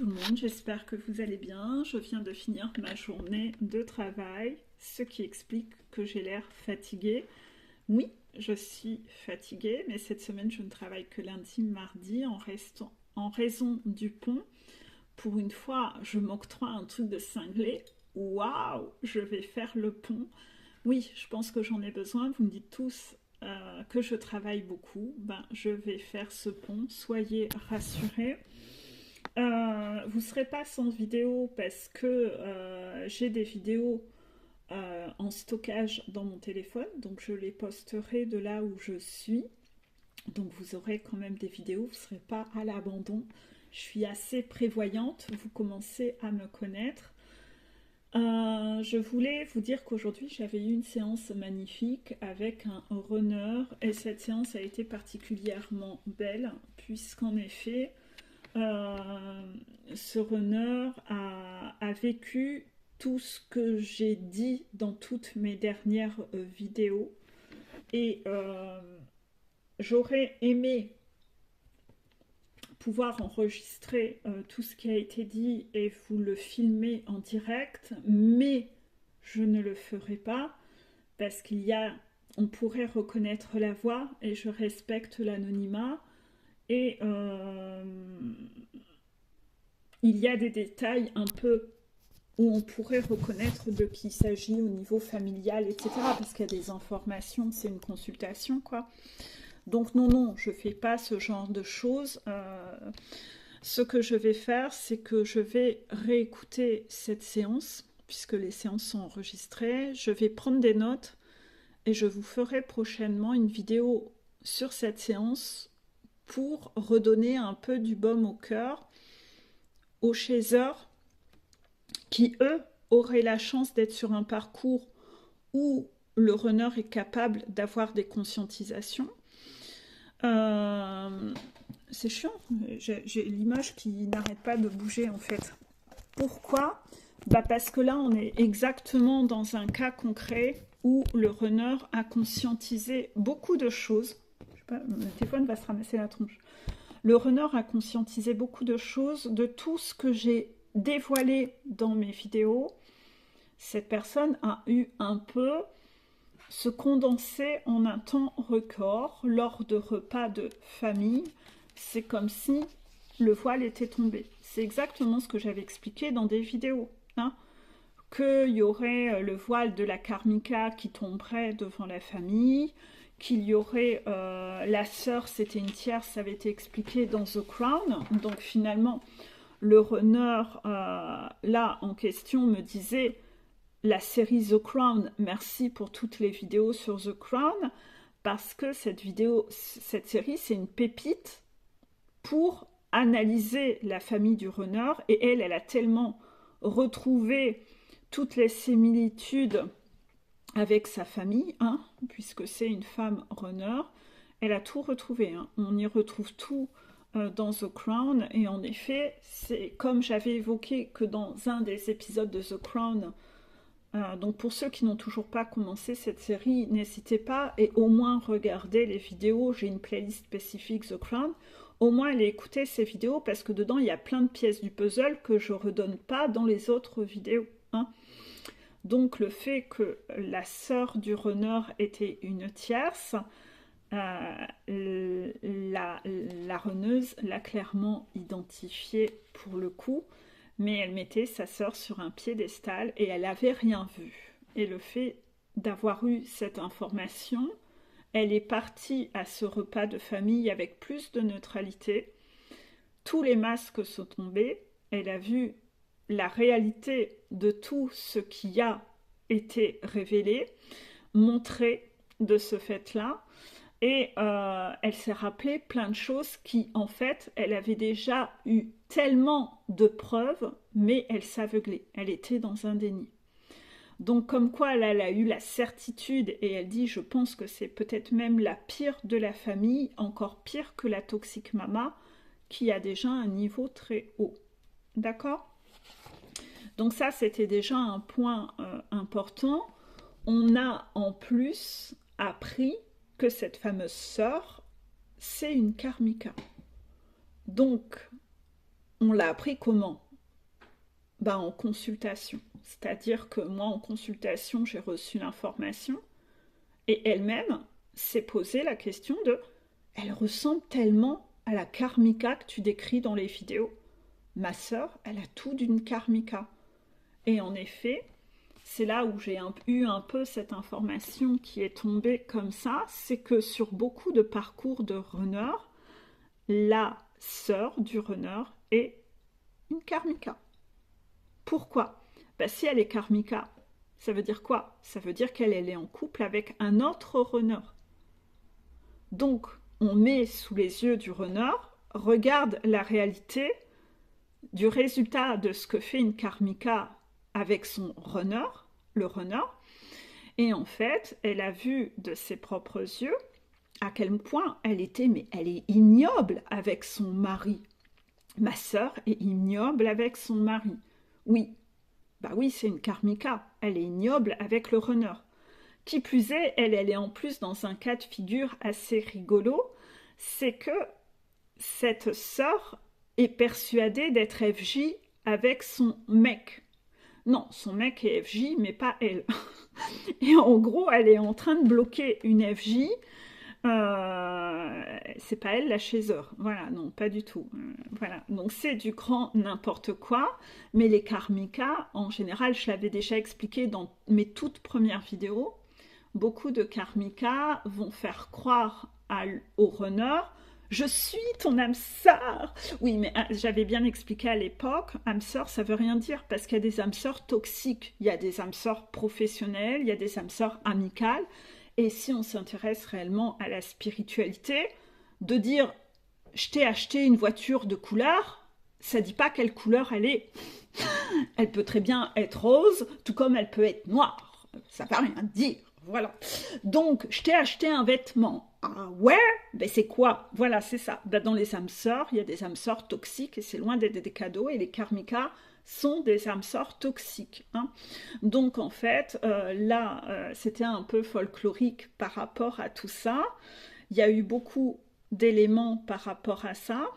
tout le monde, j'espère que vous allez bien. Je viens de finir ma journée de travail, ce qui explique que j'ai l'air fatiguée. Oui, je suis fatiguée, mais cette semaine je ne travaille que lundi, mardi en raison du pont. Pour une fois, je m'octroie un truc de cinglé. Waouh, je vais faire le pont. Oui, je pense que j'en ai besoin. Vous me dites tous que je travaille beaucoup. Ben, je vais faire ce pont. Soyez rassurés. Vous ne serez pas sans vidéo parce que j'ai des vidéos en stockage dans mon téléphone, donc je les posterai de là où je suis. Donc vous aurez quand même des vidéos, vous ne serez pas à l'abandon. Je suis assez prévoyante, vous commencez à me connaître. Je voulais vous dire qu'aujourd'hui j'avais eu une séance magnifique avec un runner et cette séance a été particulièrement belle puisqu'en effet euh, ce runner a vécu tout ce que j'ai dit dans toutes mes dernières vidéos et j'aurais aimé pouvoir enregistrer tout ce qui a été dit et vous le filmer en direct, mais je ne le ferai pas parce on pourrait reconnaître la voix et je respecte l'anonymat et il y a des détails un peu où on pourrait reconnaître de qui il s'agit au niveau familial, etc. Parce qu'il y a des informations, c'est une consultation, quoi. Donc non, non, je ne fais pas ce genre de choses. Ce que je vais faire, c'est que je vais réécouter cette séance, puisque les séances sont enregistrées. Je vais prendre des notes et je vous ferai prochainement une vidéo sur cette séance pour redonner un peu du baume au cœur aux chasseurs qui, eux, auraient la chance d'être sur un parcours où le runner est capable d'avoir des conscientisations. C'est chiant, j'ai l'image qui n'arrête pas de bouger en fait. Pourquoi? Parce que là, on est exactement dans un cas concret où le runner a conscientisé beaucoup de choses. Je sais pas, mon téléphone va se ramasser la tronche. Le runner a conscientisé beaucoup de choses, de tout ce que j'ai dévoilé dans mes vidéos. Cette personne a eu un peu se condenser en un temps record lors de repas de famille. C'est comme si le voile était tombé. C'est exactement ce que j'avais expliqué dans des vidéos. Hein, qu'il y aurait le voile de la karmika qui tomberait devant la famille, qu'il y aurait la sœur, c'était une tierce, ça avait été expliqué dans The Crown. Donc finalement, le runner là en question me disait la série The Crown, merci pour toutes les vidéos sur The Crown, parce que cette série, c'est une pépite pour analyser la famille du runner, et elle a tellement retrouvé toutes les similitudes avec sa famille, hein, puisque c'est une femme runner, elle a tout retrouvé, hein. On y retrouve tout dans The Crown, et en effet, c'est comme j'avais évoqué que dans un des épisodes de The Crown, donc pour ceux qui n'ont toujours pas commencé cette série, n'hésitez pas et au moins regardez les vidéos, j'ai une playlist spécifique The Crown, au moins allez écouter ces vidéos parce que dedans il y a plein de pièces du puzzle que je ne redonne pas dans les autres vidéos. Hein. Donc le fait que la sœur du runner était une tierce, la runneuse l'a clairement identifiée pour le coup, mais elle mettait sa sœur sur un piédestal et elle n'avait rien vu. Et le fait d'avoir eu cette information, elle est partie à ce repas de famille avec plus de neutralité. Tous les masques sont tombés. Elle a vu la réalité de tout ce qui a été révélé, montré de ce fait-là. Et elle s'est rappelé plein de choses qui, en fait, elle avait déjà eu tellement de preuves, mais elle s'aveuglait. Elle était dans un déni. Donc, comme quoi, elle a eu la certitude, et elle dit, je pense que c'est peut-être même la pire de la famille, encore pire que la toxique mama, qui a déjà un niveau très haut. D'accord? Donc ça, c'était déjà un point important. On a en plus appris que cette fameuse sœur, c'est une karmika. Donc, on l'a appris comment? Ben, en consultation. C'est-à-dire que moi, en consultation, j'ai reçu l'information et elle-même s'est posé la question de elle ressemble tellement à la karmika que tu décris dans les vidéos. Ma sœur, elle a tout d'une karmika. Et en effet, c'est là où j'ai eu un peu cette information qui est tombée comme ça, c'est que sur beaucoup de parcours de runner, la sœur du runner est une karmika. Pourquoi? Ben, si elle est karmika, ça veut dire quoi? Ça veut dire qu'elle est en couple avec un autre runner. Donc, on met sous les yeux du runner, regarde la réalité du résultat de ce que fait une karmika avec son runner, le runner, et en fait, elle a vu de ses propres yeux à quel point elle était, mais elle est ignoble avec son mari. Ma sœur est ignoble avec son mari. Oui, bah oui, c'est une karmika, elle est ignoble avec le runner. Qui plus est, elle est en plus dans un cas de figure assez rigolo, c'est que cette sœur est persuadée d'être FJ avec son mec. Non, son mec est FJ, mais pas elle. Et en gros, elle est en train de bloquer une FJ. C'est pas elle la chasseur. Voilà, non, pas du tout. Voilà, donc c'est du grand n'importe quoi. Mais les karmikas, en général, je l'avais déjà expliqué dans mes toutes premières vidéos, beaucoup de karmikas vont faire croire au runner je suis ton âme sœur. Oui, mais j'avais bien expliqué à l'époque, âme sœur, ça veut rien dire parce qu'il y a des âmes sœurs toxiques. Il y a des âmes sœurs professionnelles, il y a des âmes sœurs amicales. Et si on s'intéresse réellement à la spiritualité, de dire je t'ai acheté une voiture de couleur, ça dit pas quelle couleur elle est. Elle peut très bien être rose, tout comme elle peut être noire. Ça veut rien dire. Voilà. Donc, je t'ai acheté un vêtement. Ah ouais? Ben c'est quoi? Voilà, c'est ça. Ben, dans les âmes sœurs, il y a des âmes sœurs toxiques et c'est loin d'être des cadeaux. Et les karmikas sont des âmes sœurs toxiques. Hein. Donc, en fait, là, c'était un peu folklorique par rapport à tout ça. Il y a eu beaucoup d'éléments par rapport à ça.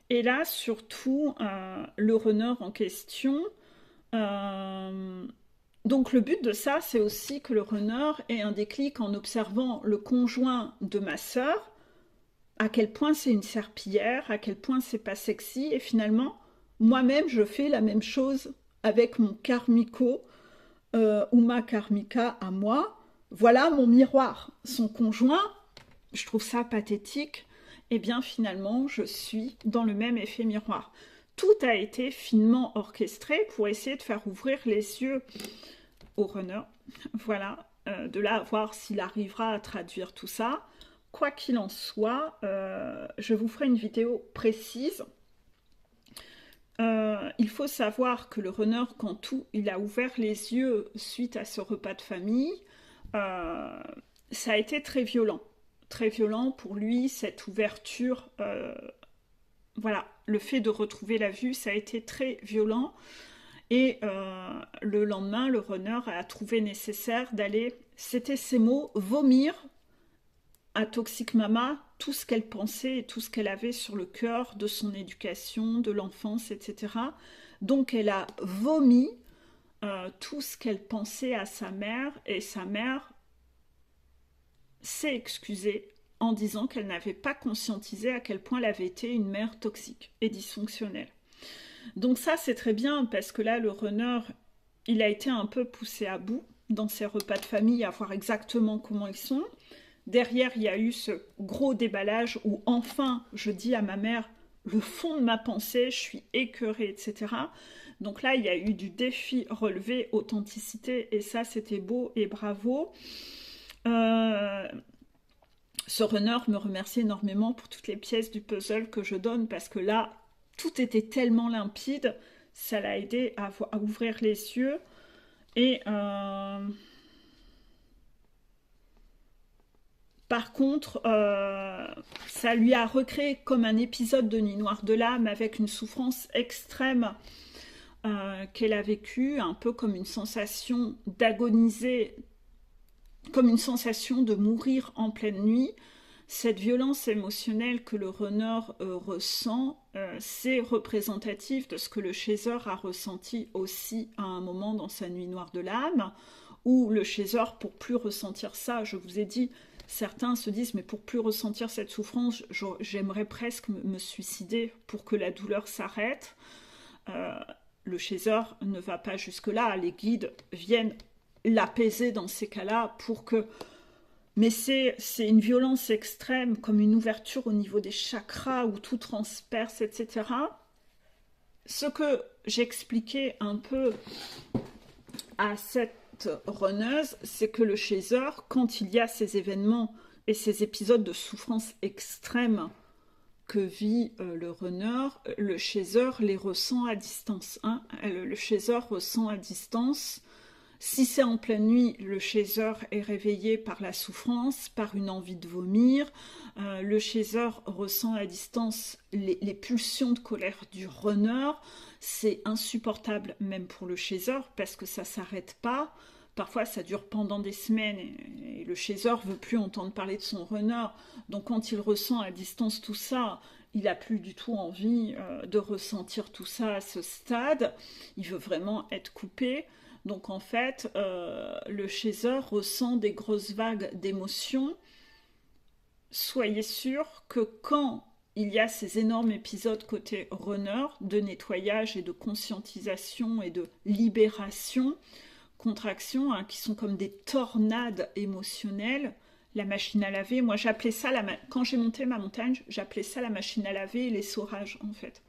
Et là, surtout, le runner en question... donc le but de ça, c'est aussi que le runner ait un déclic en observant le conjoint de ma sœur, à quel point c'est une serpillière, à quel point c'est pas sexy, et finalement, moi-même, je fais la même chose avec mon karmiko ou ma karmika à moi. Voilà mon miroir. Son conjoint, je trouve ça pathétique, et bien finalement, je suis dans le même effet miroir. Tout a été finement orchestré pour essayer de faire ouvrir les yeux au runner. Voilà, de là à voir s'il arrivera à traduire tout ça. Quoi qu'il en soit, je vous ferai une vidéo précise. Il faut savoir que le runner, quand il a ouvert les yeux suite à ce repas de famille, ça a été très violent. Très violent pour lui, cette ouverture... voilà, le fait de retrouver la vue, ça a été très violent. Et le lendemain, le runner a trouvé nécessaire d'aller, c'était ses mots, vomir à Toxic Mama tout ce qu'elle pensait et tout ce qu'elle avait sur le cœur de son éducation, de l'enfance, etc. Donc elle a vomi tout ce qu'elle pensait à sa mère et sa mère s'est excusée en disant qu'elle n'avait pas conscientisé à quel point elle avait été une mère toxique et dysfonctionnelle. Donc ça, c'est très bien parce que là, le runner, il a été un peu poussé à bout dans ses repas de famille à voir exactement comment ils sont. Derrière, il y a eu ce gros déballage où enfin, je dis à ma mère le fond de ma pensée, je suis écœurée, etc. Donc là, il y a eu du défi relevé, authenticité, et ça, c'était beau et bravo. Ce runner me remercie énormément pour toutes les pièces du puzzle que je donne parce que là, tout était tellement limpide, ça l'a aidé à ouvrir les yeux. Et par contre, ça lui a recréé comme un épisode de Nuit Noire de l'âme avec une souffrance extrême qu'elle a vécue, un peu comme une sensation d'agoniser, comme une sensation de mourir en pleine nuit. cette violence émotionnelle que le runner ressent, c'est représentatif de ce que le chaser a ressenti aussi à un moment dans sa nuit noire de l'âme, où le chaser, pour plus ressentir ça, je vous ai dit, certains se disent, mais pour plus ressentir cette souffrance, j'aimerais presque me suicider pour que la douleur s'arrête. Le chaser ne va pas jusque-là, les guides viennent l'apaiser dans ces cas-là pour que... Mais c'est une violence extrême, comme une ouverture au niveau des chakras où tout transperce, etc. Ce que j'expliquais un peu à cette runneuse, c'est que le chaser, quand il y a ces événements et ces épisodes de souffrance extrême que vit le runner, le chaser les ressent à distance. Hein. Le chaser ressent à distance. Si c'est en pleine nuit, le chaser est réveillé par la souffrance, par une envie de vomir. Le chaser ressent à distance les pulsions de colère du runner. C'est insupportable même pour le chaser parce que ça ne s'arrête pas. Parfois, ça dure pendant des semaines et le chaser ne veut plus entendre parler de son runner. Donc, quand il ressent à distance tout ça, il n'a plus du tout envie de ressentir tout ça à ce stade. Il veut vraiment être coupé. Donc, en fait, le chaser ressent des grosses vagues d'émotions. Soyez sûr que quand il y a ces énormes épisodes côté runner, de nettoyage et de conscientisation et de libération, contractions, hein, qui sont comme des tornades émotionnelles. La machine à laver, moi j'appelais ça, quand j'ai monté ma montagne, j'appelais ça la machine à laver et les l'essorage en fait.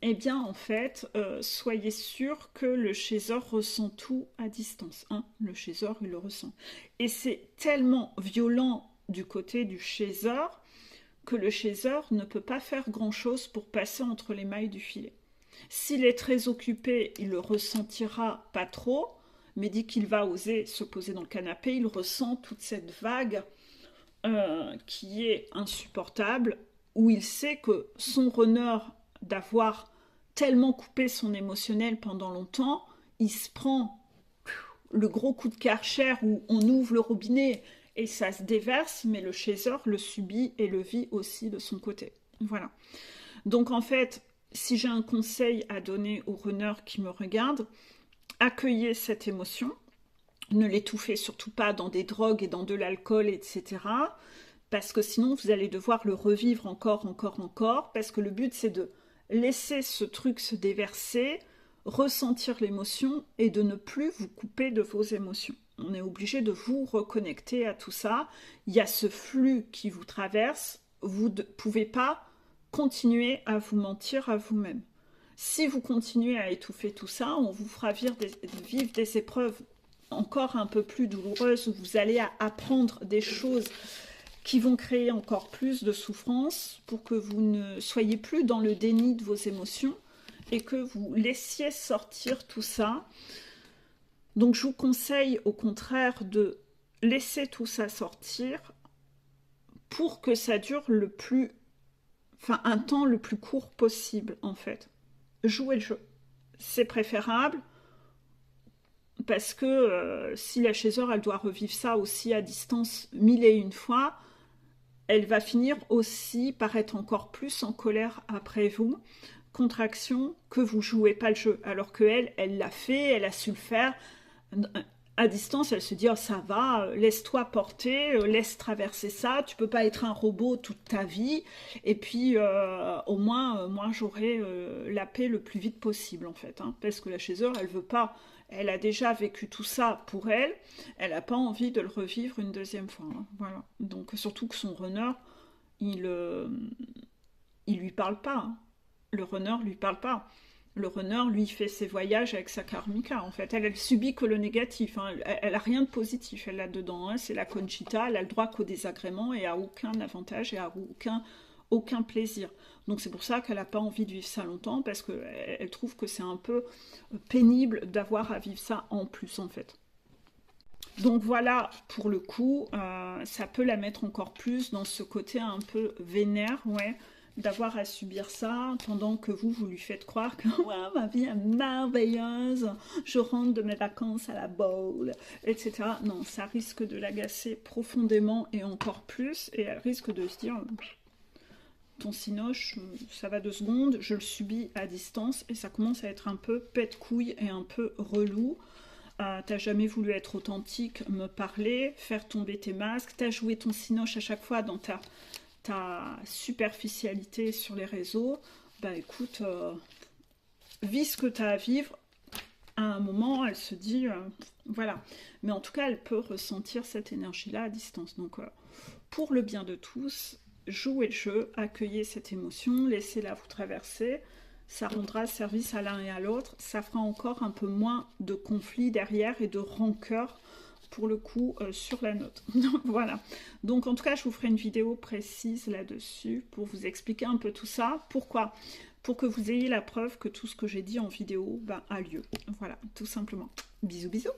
Eh bien en fait, soyez sûr que le chaser ressent tout à distance. Hein. Le chaser, il le ressent. Et c'est tellement violent du côté du chaser que le chaser ne peut pas faire grand-chose pour passer entre les mailles du filet. S'il est très occupé, il le ressentira pas trop, mais dès qu'il va oser se poser dans le canapé, il ressent toute cette vague qui est insupportable, où il sait que son runner d'avoir tellement coupé son émotionnel pendant longtemps, il se prend le gros coup de Karcher où on ouvre le robinet et ça se déverse, mais le chaser le subit et le vit aussi de son côté. Voilà. Donc en fait, si j'ai un conseil à donner aux runners qui me regardent, accueillez cette émotion, ne l'étouffez surtout pas dans des drogues et dans de l'alcool, etc. Parce que sinon, vous allez devoir le revivre encore, parce que le but, c'est de laisser ce truc se déverser, ressentir l'émotion et de ne plus vous couper de vos émotions. On est obligé de vous reconnecter à tout ça. Il y a ce flux qui vous traverse, vous ne pouvez pas continuez à vous mentir à vous-même. Si vous continuez à étouffer tout ça, on vous fera vivre des épreuves encore un peu plus douloureuses où vous allez apprendre des choses qui vont créer encore plus de souffrance pour que vous ne soyez plus dans le déni de vos émotions et que vous laissiez sortir tout ça. Donc je vous conseille au contraire de laisser tout ça sortir pour que ça dure un temps le plus court possible, en fait. Jouez le jeu. C'est préférable parce que si la chaser, elle doit revivre ça aussi à distance 1001 fois, elle va finir aussi par être encore plus en colère après vous. Contraction, que vous jouez pas le jeu. Alors qu'elle, elle l'a fait, elle a su le faire. À distance, elle se dit, oh, ça va, laisse-toi porter, laisse traverser ça, tu peux pas être un robot toute ta vie, et puis au moins, moi j'aurai la paix le plus vite possible en fait, hein, parce que la chaser, elle veut pas, elle a déjà vécu tout ça pour elle, elle n'a pas envie de le revivre une deuxième fois, hein, voilà. Donc surtout que son runner, il lui parle pas, hein. Le runner lui parle pas. Le runner, lui, fait ses voyages avec sa karmika, en fait. Elle subit que le négatif. Hein. Elle n'a rien de positif, elle a dedans. Hein. C'est la Conchita, elle a le droit qu'au désagrément et à aucun avantage et à aucun plaisir. Donc c'est pour ça qu'elle n'a pas envie de vivre ça longtemps, parce qu'elle trouve que c'est un peu pénible d'avoir à vivre ça en plus, en fait. Donc voilà, pour le coup, ça peut la mettre encore plus dans ce côté un peu vénère, ouais. d'avoir à subir ça pendant que vous lui faites croire que ouais, ma vie est merveilleuse, je rentre de mes vacances à la boule, etc. Non, ça risque de l'agacer profondément et encore plus, et elle risque de se dire ton cinoche, ça va 2 secondes, je le subis à distance et ça commence à être un peu pète-couille et un peu relou. T'as jamais voulu être authentique, me parler, faire tomber tes masques, t'as joué ton cinoche à chaque fois dans ta superficialité sur les réseaux. Bah écoute, vis ce que t'as à vivre. À un moment, elle se dit, voilà. Mais en tout cas, elle peut ressentir cette énergie-là à distance. Donc, pour le bien de tous, jouez le jeu, accueillez cette émotion, laissez-la vous traverser. Ça rendra service à l'un et à l'autre. Ça fera encore un peu moins de conflits derrière et de rancœur, pour le coup, sur la note. Voilà. Donc, en tout cas, je vous ferai une vidéo précise là-dessus pour vous expliquer un peu tout ça. Pourquoi ? Pour que vous ayez la preuve que tout ce que j'ai dit en vidéo a lieu. Voilà, tout simplement. Bisous, bisous.